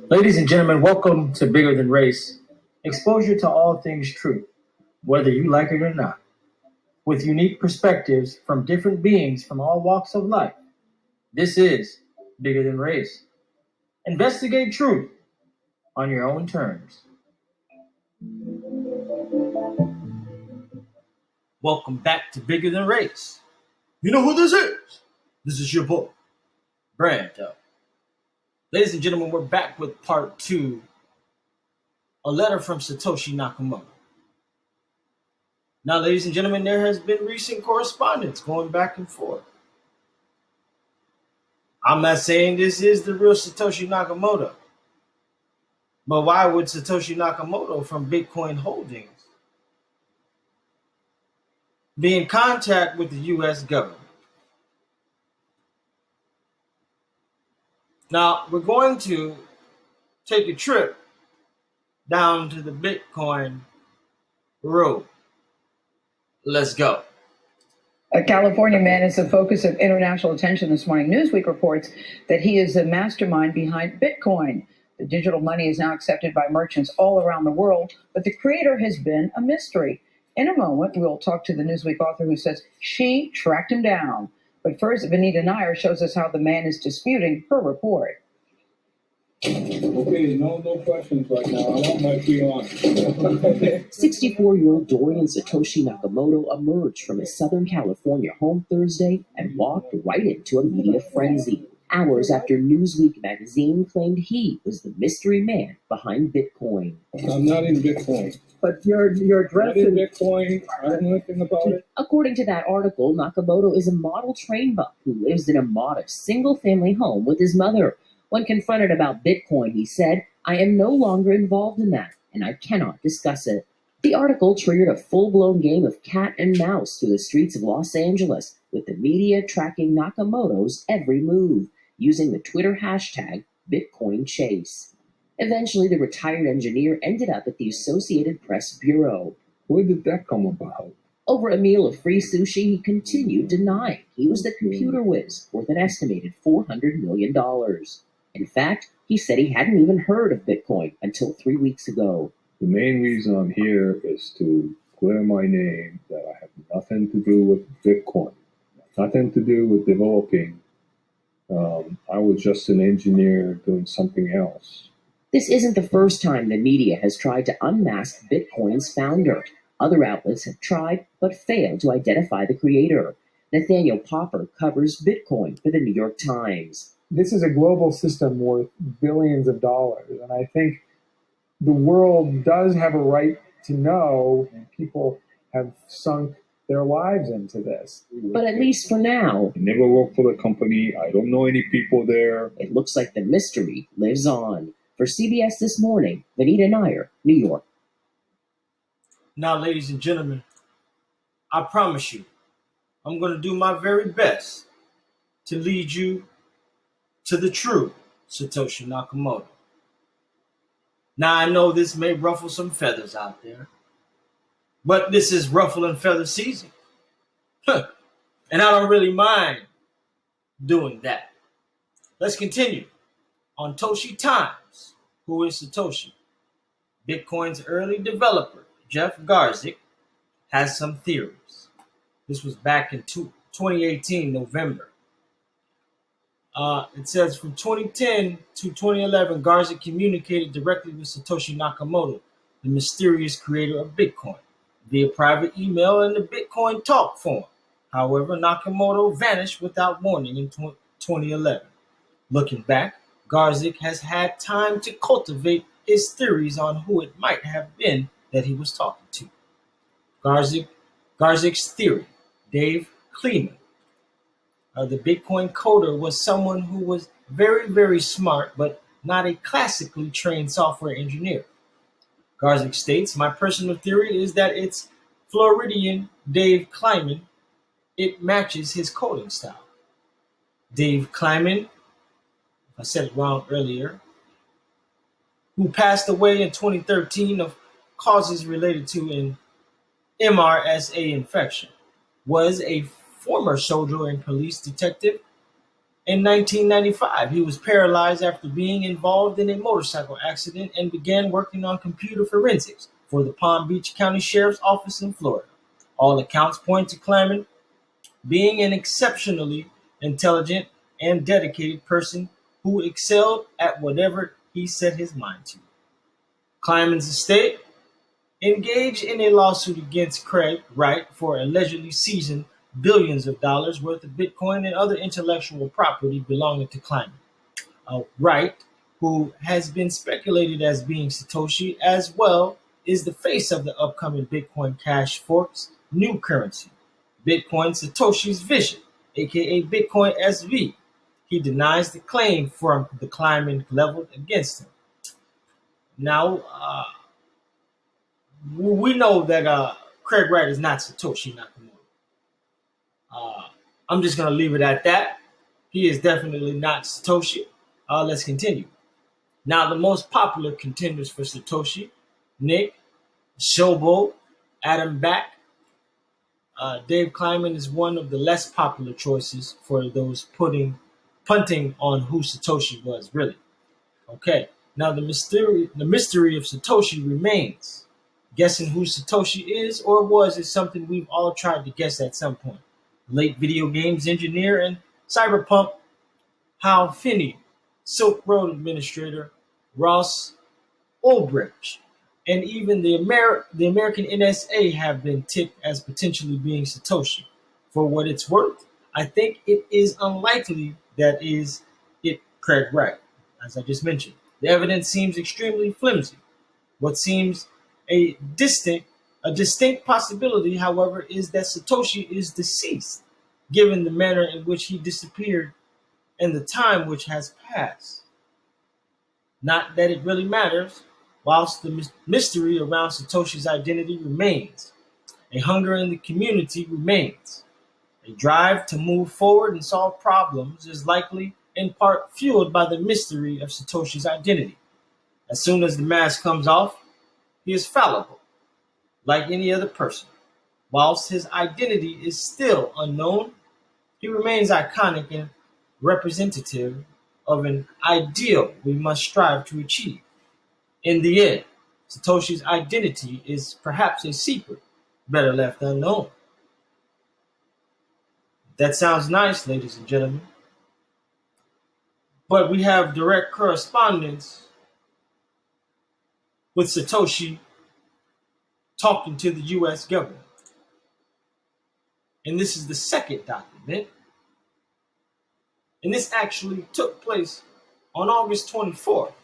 Ladies and gentlemen, welcome to Bigger Than Race, exposure to all things truth, whether you like it or not, with unique perspectives from different beings from all walks of life. This is Bigger Than Race. Investigate truth on your own terms. Welcome back to Bigger Than Race. You know who this is? This is your boy, Brando. Ladies and gentlemen, we're back with part 2, a letter from Satoshi Nakamoto. Now, ladies and gentlemen, there has been recent correspondence going back and forth. I'm not saying this is the real Satoshi Nakamoto, but why would Satoshi Nakamoto from Bitcoin Holdings be in contact with the U.S. government? Now, we're going to take a trip down to the Bitcoin road. Let's go. A California man is the focus of international attention this morning. Newsweek reports that he is the mastermind behind Bitcoin. The digital money is now accepted by merchants all around the world, but the creator has been a mystery. In a moment, we'll talk to the Newsweek author who says she tracked him down. But first, Vanita Nair shows us how the man is disputing her report. Okay, no questions right now. I want my free on. 64-year-old Dorian Satoshi Nakamoto emerged from his Southern California home Thursday and walked right into a media frenzy. Hours after Newsweek magazine claimed he was the mystery man behind Bitcoin. I'm not in Bitcoin. But your address is Bitcoin. I don't know anything about it. According to that article, Nakamoto is a model train buff who lives in a modest single-family home with his mother. When confronted about Bitcoin, he said, "I am no longer involved in that, and I cannot discuss it." The article triggered a full-blown game of cat and mouse through the streets of Los Angeles, with the media tracking Nakamoto's every move, using the Twitter hashtag #BitcoinChase. Eventually, the retired engineer ended up at the Associated Press Bureau. Where did that come about? Over a meal of free sushi, he continued denying he was the computer whiz worth an estimated $400 million. In fact, he said he hadn't even heard of Bitcoin until 3 weeks ago. The main reason I'm here is to clear my name that I have nothing to do with Bitcoin, nothing to do with developing. I was just an engineer doing something else. This isn't the first time the media has tried to unmask Bitcoin's founder. Other outlets have tried but failed to identify the creator. Nathaniel Popper covers Bitcoin for the New York Times. This is a global system worth billions of dollars, and I think the world does have a right to know, and people have sunk their lives into this. But at least for now, I never worked for the company. I don't know any people there. It looks like the mystery lives on. For CBS This Morning, Vanita Nair, New York. Now, ladies and gentlemen, I promise you, I'm going to do my very best to lead you to the true Satoshi Nakamoto. Now, I know this may ruffle some feathers out there, but this is ruffle and feather season. And I don't really mind doing that. Let's continue. On Toshi Times, who is Satoshi? Bitcoin's early developer, Jeff Garzik, has some theories. This was back in 2018, November. It says from 2010 to 2011, Garzik communicated directly with Satoshi Nakamoto, the mysterious creator of Bitcoin, via private email and the Bitcoin Talk forum. However, Nakamoto vanished without warning in 2011. Looking back, Garzik has had time to cultivate his theories on who it might have been that he was talking to. Garzik's theory, Dave Kleiman, the Bitcoin coder, was someone who was very, very smart, but not a classically trained software engineer. Garzik states, "My personal theory is that it's Floridian Dave Kleiman. It matches his coding style." Dave Kleiman, I said it wrong earlier, who passed away in 2013 of causes related to an MRSA infection, was a former soldier and police detective In 1995, he was paralyzed after being involved in a motorcycle accident and began working on computer forensics for the Palm Beach County Sheriff's Office in Florida. All accounts point to Kleiman being an exceptionally intelligent and dedicated person who excelled at whatever he set his mind to. Kleiman's estate engaged in a lawsuit against Craig Wright for allegedly seizing billions of dollars worth of Bitcoin and other intellectual property belonging to Kleiman. Wright, who has been speculated as being Satoshi as well, is the face of the upcoming Bitcoin Cash Fork's new currency, Bitcoin Satoshi's Vision, aka Bitcoin SV. He denies the claim from the Kleiman leveled against him. Now, we know that Craig Wright is not Satoshi Nakamoto. I'm just going to leave it at that. He is definitely not Satoshi. Let's continue. Now, the most popular contenders for Satoshi: Nick, Shobo, Adam Back. Dave Kleiman is one of the less popular choices for those punting on who Satoshi was, really. Okay, now the mystery of Satoshi remains. Guessing who Satoshi is or was is something we've all tried to guess at some point. Late video games engineer and cyberpunk Hal Finney, Silk Road administrator Ross Ulbricht, and even the American NSA have been tipped as potentially being Satoshi. For what it's worth, I think it is unlikely that is it Craig Wright, as I just mentioned. The evidence seems extremely flimsy. What seems a distinct possibility, however, is that Satoshi is deceased, given the manner in which he disappeared and the time which has passed. Not that it really matters, whilst the mystery around Satoshi's identity remains. A hunger in the community remains. A drive to move forward and solve problems is likely in part fueled by the mystery of Satoshi's identity. As soon as the mask comes off, he is fallible, like any other person. Whilst his identity is still unknown, he remains iconic and representative of an ideal we must strive to achieve. In the end, Satoshi's identity is perhaps a secret, better left unknown. That sounds nice, ladies and gentlemen. But we have direct correspondence with Satoshi talking to the US government. And this is the second document. And this actually took place on August 24th,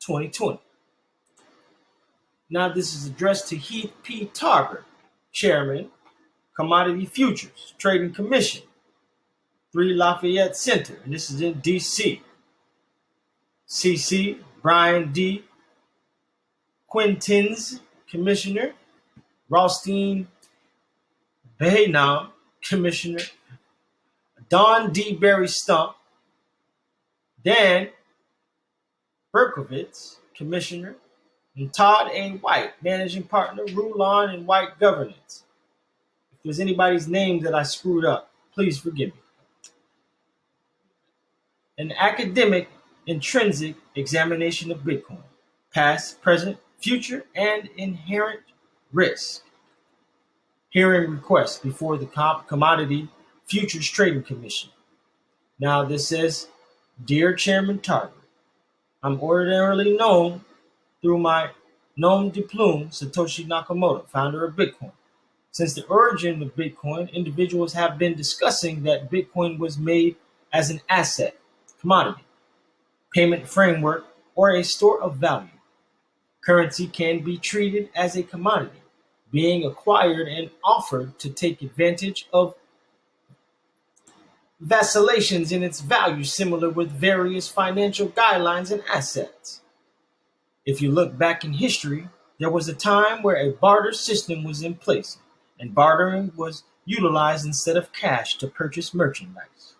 2020. Now, this is addressed to Heath P. Tarver, Chairman, Commodity Futures Trading Commission, 3 Lafayette Center, and this is in D.C. CC, Brian D. Quintins, Commissioner, Rothstein Behnam, Commissioner, Don D. Berry Stump, Dan Berkowitz, Commissioner, and Todd A. White, Managing Partner, Rulon and White Governance. If there's anybody's name that I screwed up, please forgive me. An academic, intrinsic examination of Bitcoin, past, present, future, and inherent risk. Hearing request before the Commodity Futures Trading Commission. Now this says, Dear Chairman Tarver, I'm ordinarily known through my nom de plume, Satoshi Nakamoto, founder of Bitcoin. Since the origin of Bitcoin, individuals have been discussing that Bitcoin was made as an asset, commodity, payment framework, or a store of value. Currency can be treated as a commodity, being acquired and offered to take advantage of vacillations in its value, similar with various financial guidelines and assets. If you look back in history, there was a time where a barter system was in place, and bartering was utilized instead of cash to purchase merchandise.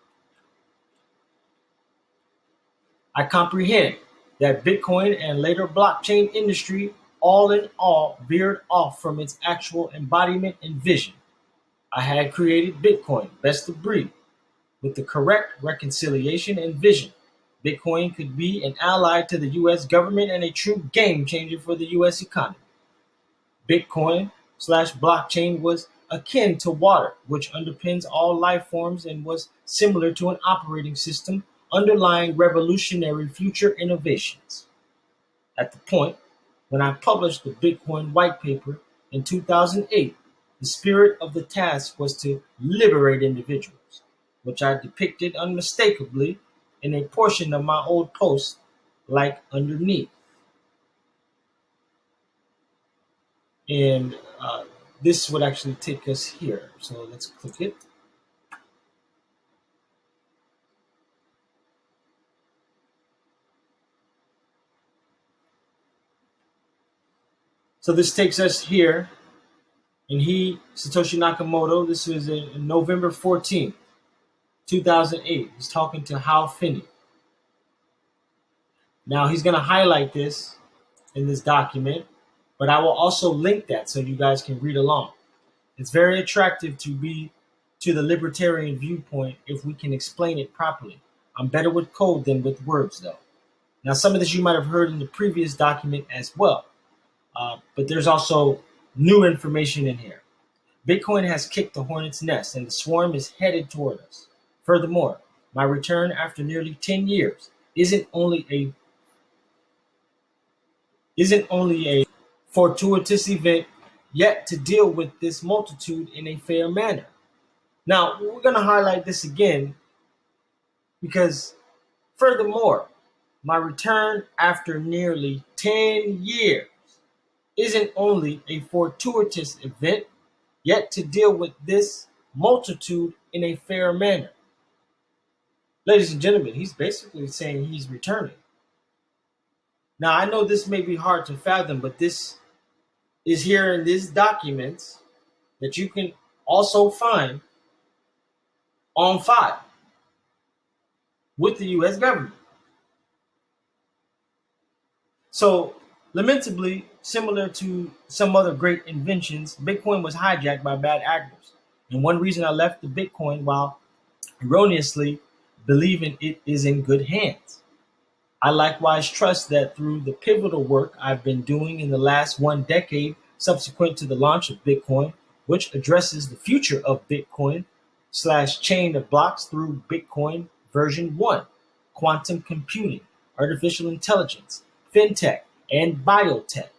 I comprehend that Bitcoin and later blockchain industry all in all veered off from its actual embodiment and vision. I had created Bitcoin, best of breed, With the correct reconciliation and vision, Bitcoin could be an ally to the US government and a true game changer for the US economy. Bitcoin/blockchain was akin to water, which underpins all life forms and was similar to an operating system underlying revolutionary future innovations. At the point when I published the Bitcoin white paper in 2008, the spirit of the task was to liberate individuals, which I depicted unmistakably in a portion of my old post, like underneath. And this would actually take us here. So let's click it. So this takes us here. And Satoshi Nakamoto, this was in November 14th, 2008. He's talking to Finney. Now he's going to highlight this in this document, but I will also link that so you guys can read along. It's very attractive to the libertarian viewpoint if we can explain it properly. I'm better with code than with words, though. Now, some of this you might have heard in the previous document as well, but there's also new information in here. Bitcoin has kicked the hornet's nest, and the swarm is headed toward us. Furthermore, my return after nearly 10 years isn't only a fortuitous event, yet to deal with this multitude in a fair manner. Now, we're going to highlight this again because, furthermore, my return after nearly 10 years isn't only a fortuitous event, yet to deal with this multitude in a fair manner. Ladies and gentlemen, he's basically saying he's returning. Now, I know this may be hard to fathom, but this is here in these documents that you can also find on file with the US government. So, lamentably, similar to some other great inventions, Bitcoin was hijacked by bad actors. And one reason I left the Bitcoin while erroneously believing it is in good hands. I likewise trust that through the pivotal work I've been doing in the last 1 decade subsequent to the launch of Bitcoin, which addresses the future of Bitcoin/chain of blocks through Bitcoin version 1, quantum computing, artificial intelligence, fintech, and biotech.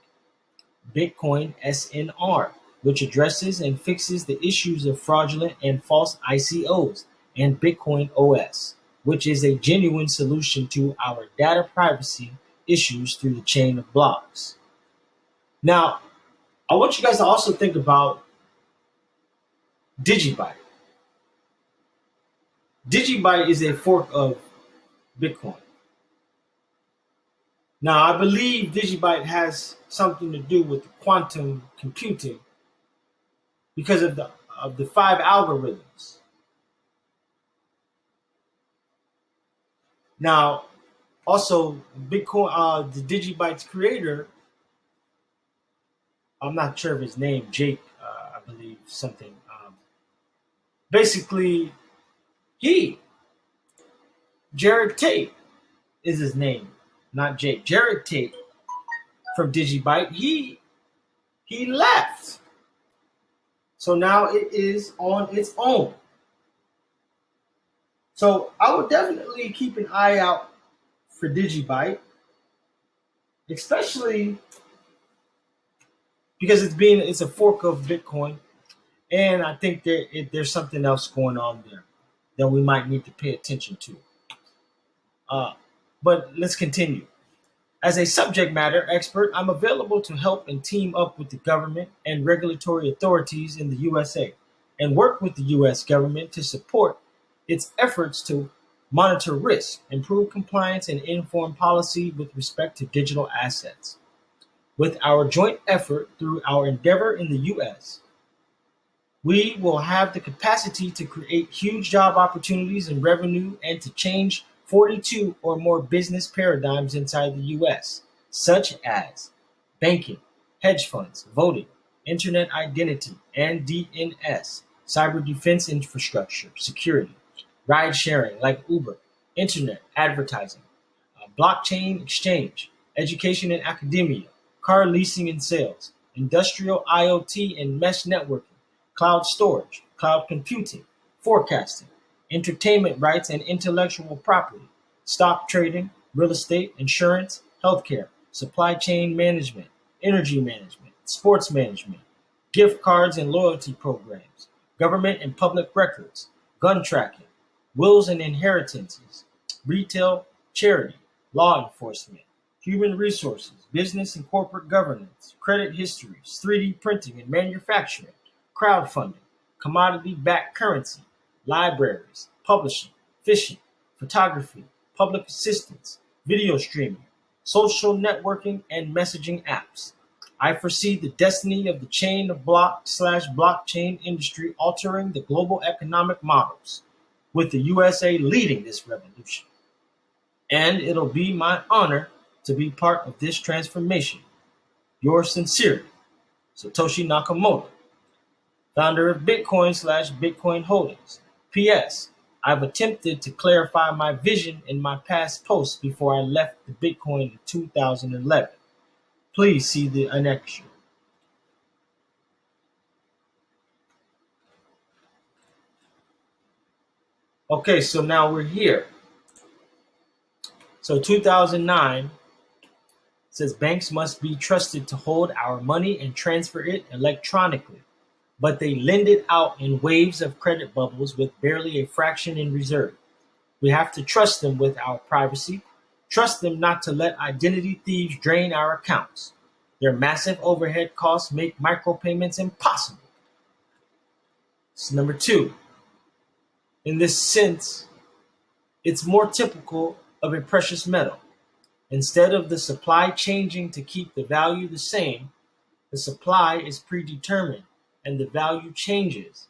Bitcoin SNR, which addresses and fixes the issues of fraudulent and false ICOs, and Bitcoin OS, which is a genuine solution to our data privacy issues through the chain of blocks. Now, I want you guys to also think about Digibyte. Digibyte is a fork of Bitcoin. Now, I believe Digibyte has something to do with quantum computing because of the 5 algorithms. Now, also Bitcoin, the Digibyte's creator, I'm not sure of his name, Jake, I believe something. Basically, Jared Tate is his name, not Jake. Jared Tate from Digibyte, he left. So now it is on its own. So I would definitely keep an eye out for Digibyte, especially because it's a fork of Bitcoin, and I think there's something else going on there that we might need to pay attention to. But let's continue. As a subject matter expert, I'm available to help and team up with the government and regulatory authorities in the USA and work with the US government to support its efforts to monitor risk, improve compliance, and inform policy with respect to digital assets. With our joint effort through our endeavor in the US, we will have the capacity to create huge job opportunities and revenue and to change 42 or more business paradigms inside the US, such as banking, hedge funds, voting, internet identity and DNS, cyber defense infrastructure, security, ride sharing like Uber, internet advertising, blockchain exchange, education and academia, car leasing and sales, industrial IoT and mesh networking, cloud storage, cloud computing, forecasting, entertainment rights and intellectual property, stock trading, real estate, insurance, healthcare, supply chain management, energy management, sports management, gift cards and loyalty programs, government and public records, gun tracking, wills and inheritances, retail, charity, law enforcement, human resources, business and corporate governance, credit histories, 3D printing and manufacturing, crowdfunding, commodity-backed currency, libraries, publishing, fishing, photography, public assistance, video streaming, social networking, and messaging apps. I foresee the destiny of the chain of block/blockchain industry altering the global economic models, with the USA leading this revolution. And it'll be my honor to be part of this transformation. Yours sincerely, Satoshi Nakamoto, founder of Bitcoin/Bitcoin Holdings. P.S. I've attempted to clarify my vision in my past posts before I left the Bitcoin in 2011. Please see the annexure. Okay, so now we're here. So 2009 says banks must be trusted to hold our money and transfer it electronically, but they lend it out in waves of credit bubbles with barely a fraction in reserve. We have to trust them with our privacy, trust them not to let identity thieves drain our accounts. Their massive overhead costs make micropayments impossible. So number two, in this sense, it's more typical of a precious metal. Instead of the supply changing to keep the value the same, the supply is predetermined and the value changes.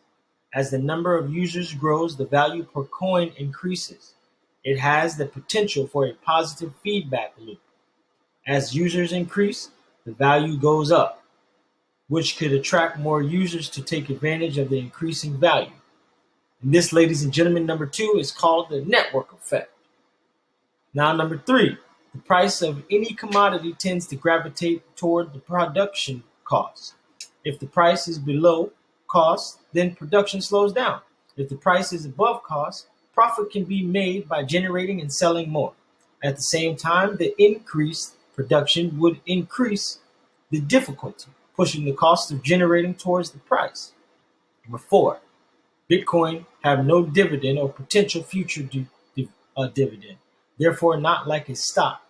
As the number of users grows, the value per coin increases. It has the potential for a positive feedback loop. As users increase, the value goes up, which could attract more users to take advantage of the increasing value. And this, ladies and gentlemen, number two, is called the network effect. Now, number three, the price of any commodity tends to gravitate toward the production cost. If the price is below cost, then production slows down. If the price is above cost, profit can be made by generating and selling more. At the same time, the increased production would increase the difficulty, pushing the cost of generating towards the price. Number four, Bitcoin have no dividend or potential future dividend, therefore not like a stock,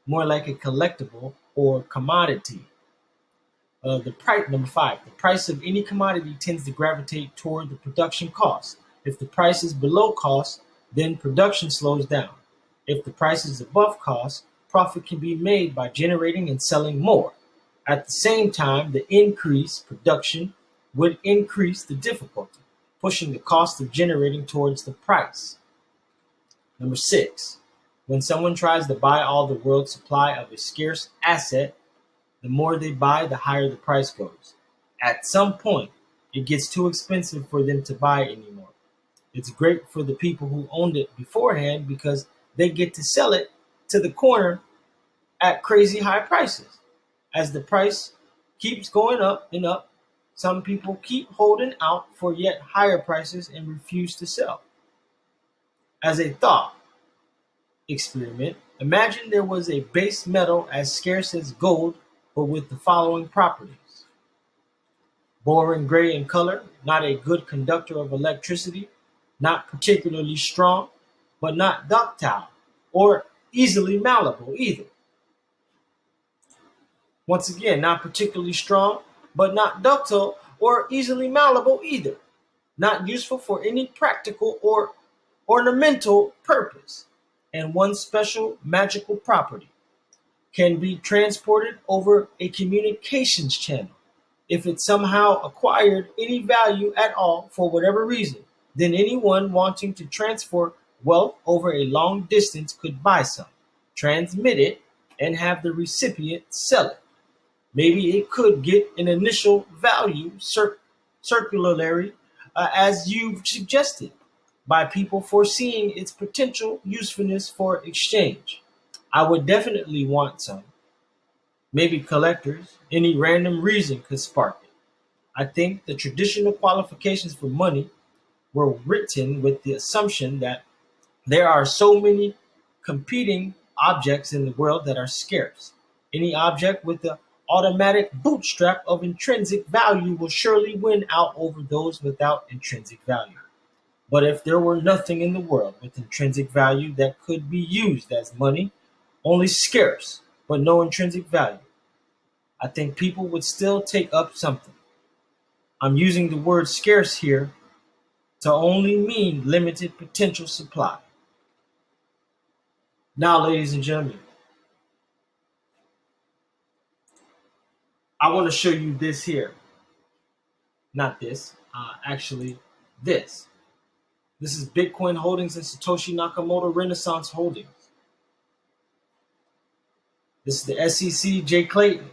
more like a collectible or commodity. Number five, the price of any commodity tends to gravitate toward the production cost. If the price is below cost, then production slows down. If the price is above cost, profit can be made by generating and selling more. At the same time, the increased production would increase the difficulty, pushing the cost of generating towards the price. Number six, when someone tries to buy all the world's supply of a scarce asset, the more they buy, the higher the price goes. At some point, it gets too expensive for them to buy anymore. It's great for the people who owned it beforehand because they get to sell it to the corner at crazy high prices. As the price keeps going up and up, some people keep holding out for yet higher prices and refuse to sell. As a thought experiment, imagine there was a base metal as scarce as gold, but with the following properties: boring gray in color, not a good conductor of electricity, not particularly strong, but not ductile or easily malleable either. Once again, not particularly strong, but not ductile or easily malleable either. Not useful for any practical or ornamental purpose. And one special magical property: can be transported over a communications channel. If it somehow acquired any value at all for whatever reason, then anyone wanting to transfer wealth over a long distance could buy some, transmit it, and have the recipient sell it. Maybe it could get an initial value circularly, as you've suggested, by people foreseeing its potential usefulness for exchange. I would definitely want some. Maybe collectors. Any random reason could spark it. I think the traditional qualifications for money were written with the assumption that there are so many competing objects in the world that are scarce. Any object with the automatic bootstrap of intrinsic value will surely win out over those without intrinsic value. But if there were nothing in the world with intrinsic value that could be used as money, only scarce, but no intrinsic value, I think people would still take up something. I'm using the word scarce here to only mean limited potential supply. Now, ladies and gentlemen, I want to show you this here. Not this, actually this. This is Bitcoin Holdings and Satoshi Nakamoto Renaissance Holdings. This is the SEC, Jay Clayton,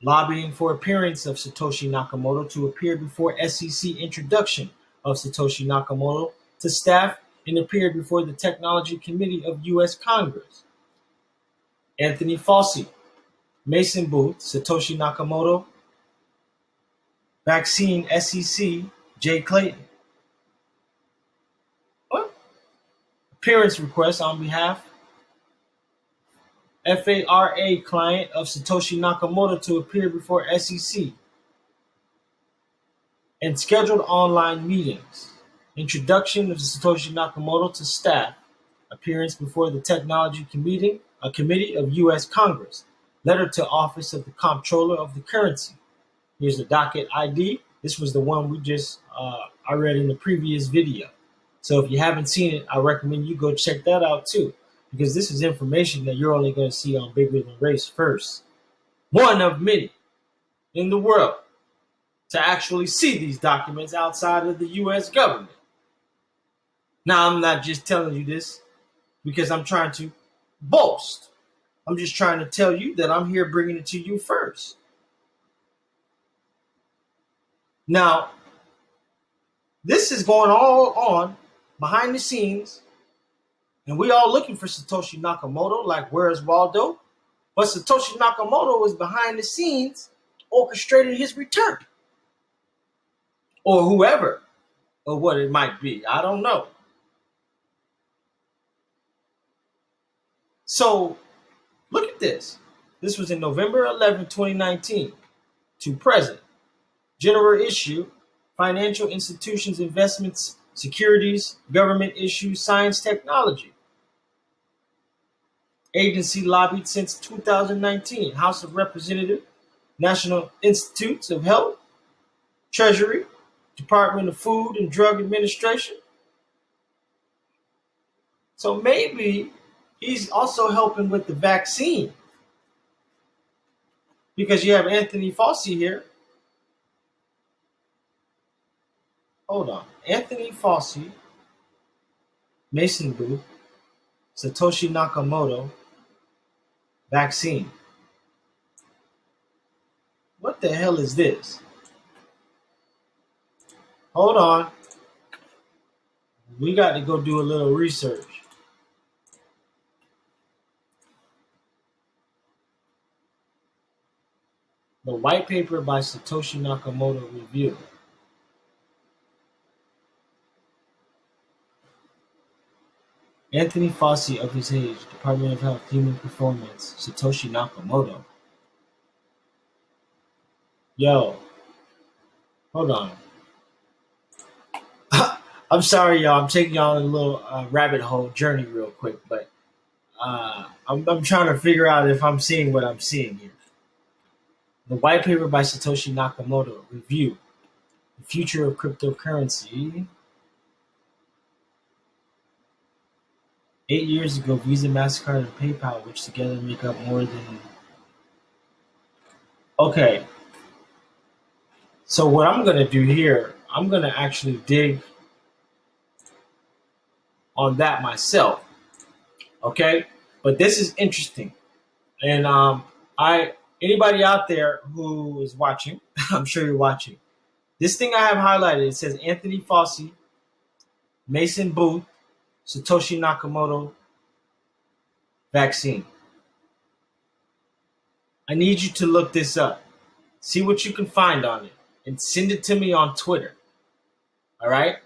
lobbying for appearance of Satoshi Nakamoto to appear before SEC introduction of Satoshi Nakamoto to staff and appeared before the Technology Committee of U.S. Congress. Anthony Fauci, Mason Booth, Satoshi Nakamoto, Maxine, SEC, Jay Clayton. What? Appearance request on behalf FARA client of Satoshi Nakamoto to appear before SEC and scheduled online meetings. Introduction of Satoshi Nakamoto to staff. Appearance before the Technology Committee, a committee of U.S. Congress. Letter to Office of the Comptroller of the Currency. Here's the docket ID. This was the one we just I read in the previous video. So if you haven't seen it, I recommend you go check that out too, because this is information that you're only going to see on Bigger Than Race first. One of many in the world to actually see these documents outside of the U.S. government. Now, I'm not just telling you this because I'm trying to boast. I'm just trying to tell you that I'm here bringing it to you first. Now, this is going all on behind the scenes, and we all looking for Satoshi Nakamoto, like where's Waldo? But Satoshi Nakamoto was behind the scenes orchestrating his return. Or whoever, or what it might be. I don't know. So, look at this. This was in November 11, 2019, to present. General issue, financial institutions, investments, securities, government issues, science, technology. Agency lobbied since 2019. House of Representatives, National Institutes of Health, Treasury, Department of Food and Drug Administration. So maybe he's also helping with the vaccine, because you have Anthony Fauci here. Hold on. Anthony Fauci, Mason Booth, Satoshi Nakamoto, vaccine. What the hell is this? Hold on. We got to go do a little research. The white paper by Satoshi Nakamoto review. Anthony Fauci of his age, Department of Health, Human Performance, Satoshi Nakamoto. Yo, hold on. I'm sorry, y'all. I'm taking y'all on a little rabbit hole journey real quick, but I'm trying to figure out if I'm seeing what I'm seeing here. The white paper by Satoshi Nakamoto review, the future of cryptocurrency. 8 years ago, Visa, MasterCard, and PayPal, which together make up more than... Okay. So what I'm going to do here, I'm going to actually dig on that myself. Okay? But this is interesting. And anybody out there who is watching, I'm sure you're watching. This thing I have highlighted, it says Anthony Fauci, Mason Booth, Satoshi Nakamoto vaccine. I need you to look this up. See what you can find on it and send it to me on Twitter. All right?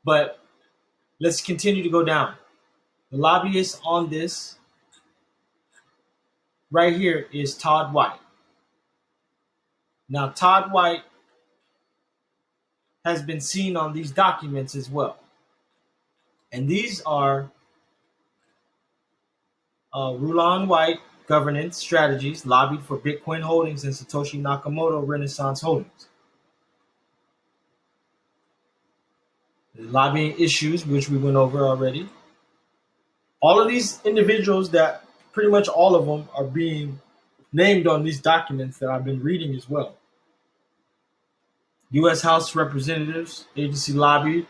But let's continue to go down. The lobbyist on this right here is Todd White. Now, Todd White has been seen on these documents as well. And these are Rulon White governance strategies lobbied for Bitcoin Holdings and Satoshi Nakamoto Renaissance Holdings. The lobbying issues, which we went over already. All of these individuals, that pretty much all of them are being named on these documents that I've been reading as well. U.S. House Representatives Agency lobbied.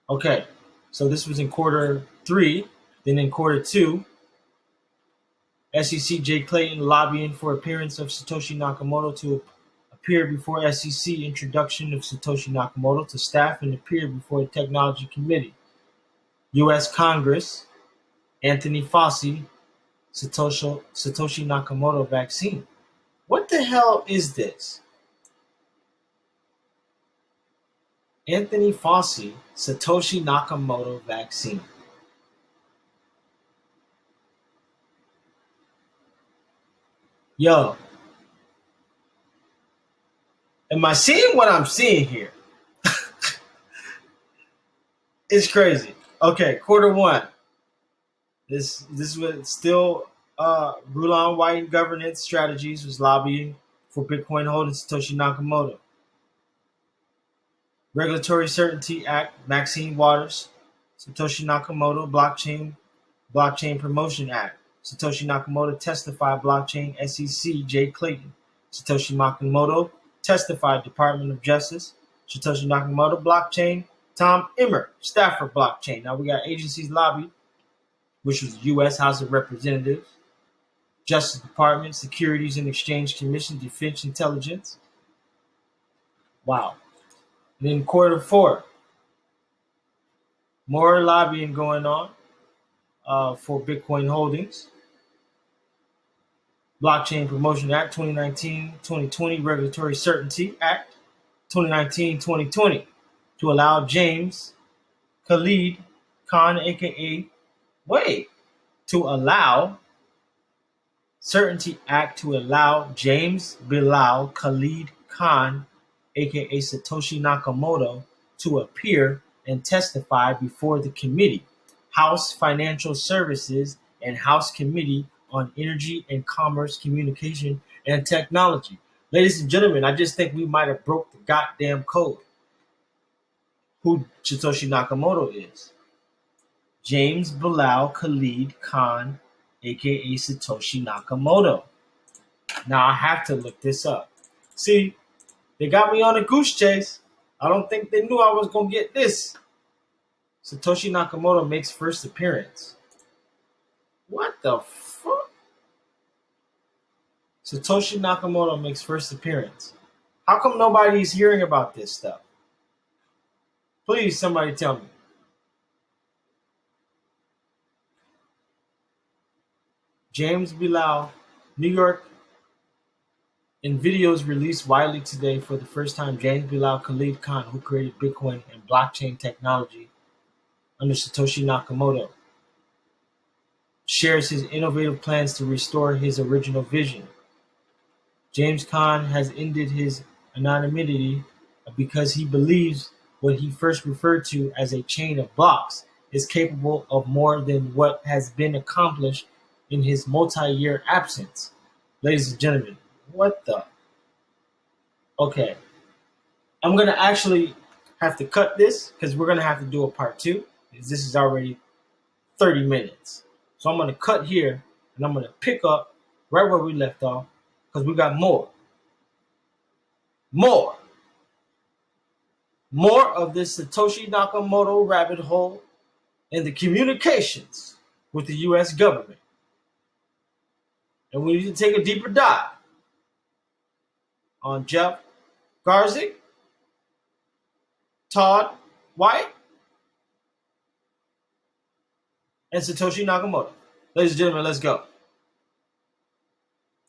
Okay, so this was in quarter 3. Then in quarter 2, SEC Jay Clayton lobbying for appearance of Satoshi Nakamoto to appear before SEC, introduction of Satoshi Nakamoto to staff and appear before the Technology Committee. U.S. Congress, Anthony Fauci, Satoshi Nakamoto vaccine. What the hell is this? Anthony Fauci, Satoshi Nakamoto vaccine. Yo, am I seeing what I'm seeing here? It's crazy. Okay, quarter 1. This was still Rulon White governance strategies was lobbying for Bitcoin holdings Satoshi Nakamoto. Regulatory Certainty Act, Maxine Waters, Satoshi Nakamoto Blockchain Promotion Act, Satoshi Nakamoto testified blockchain SEC Jay Clayton, Satoshi Nakamoto testified Department of Justice, Satoshi Nakamoto blockchain, Tom Emmer, staffer blockchain. Now we got agencies lobbied, which was U.S. House of Representatives, Justice Department, Securities and Exchange Commission, Defense Intelligence. Wow. And then quarter 4, more lobbying going on for Bitcoin holdings. Blockchain Promotion Act 2019-2020, Regulatory Certainty Act 2019-2020 to allow James Khalid Khan, to allow Certainty Act to allow James Bilal Khalid Khan, aka Satoshi Nakamoto, to appear and testify before the committee, House Financial Services and House Committee on Energy and Commerce, Communication and Technology. Ladies and gentlemen, I just think we might have broke the goddamn code. Who Satoshi Nakamoto is. James Bilal Khalid Khan, aka Satoshi Nakamoto. Now I have to look this up. See, they got me on a goose chase. I don't think they knew I was going to get this. Satoshi Nakamoto makes first appearance. What the fuck? Satoshi Nakamoto makes first appearance. How come nobody's hearing about this stuff? Please, somebody tell me. James Bilal, New York. In videos released widely today for the first time, James Bilal Khalid Khan, who created Bitcoin and blockchain technology under Satoshi Nakamoto, shares his innovative plans to restore his original vision. James Khan has ended his anonymity because he believes what he first referred to as a chain of blocks is capable of more than what has been accomplished in his multi-year absence. Ladies and gentlemen, what the? Okay. I'm going to actually have to cut this because we're going to have to do a part 2. Because this is already 30 minutes. So I'm going to cut here and I'm going to pick up right where we left off because we got more. More of this Satoshi Nakamoto rabbit hole and the communications with the U.S. government. And we need to take a deeper dive on Jeff Garzik Todd White, and Satoshi Nakamoto. Ladies and gentlemen, let's go.